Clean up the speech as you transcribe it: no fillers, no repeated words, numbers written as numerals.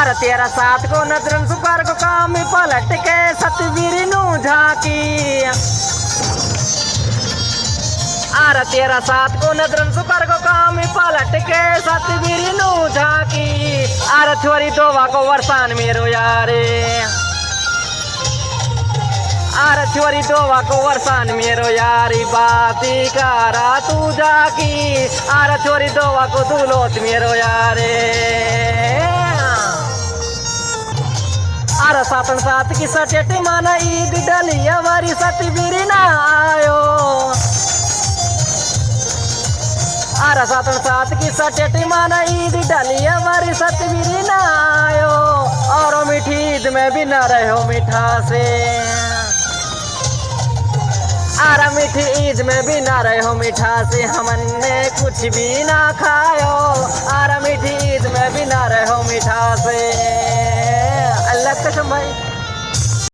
Are तेरा साथ को नजरन सुकर को काम पलट के सतवीर नू झाकी आर तेरा साथ को नजरन सुकर को काम पलट के सतवीर नू झाकी आर छोरी दोवा को वरसान मेरो यारे आर छोरी दोवा को वरसान मेरो यारी बाती कारा तू जाकी आर छोरी दोवा को दूलोत मेरो यारे आर सातन सात की सटेट माना ईद डलिया वारी सतवीर ना आयो आर सातन सात की सटेट माना ईद डलिया वारी सतवीर ना आयो और मीठी ईद में भी ना रहो मीठा से आर मीठी ईद में भी ना रहो मीठा से हमने कुछ भी ना खायो आर मीठी ईद में भी ना रहो मीठा से अल्लाह कसम भाई।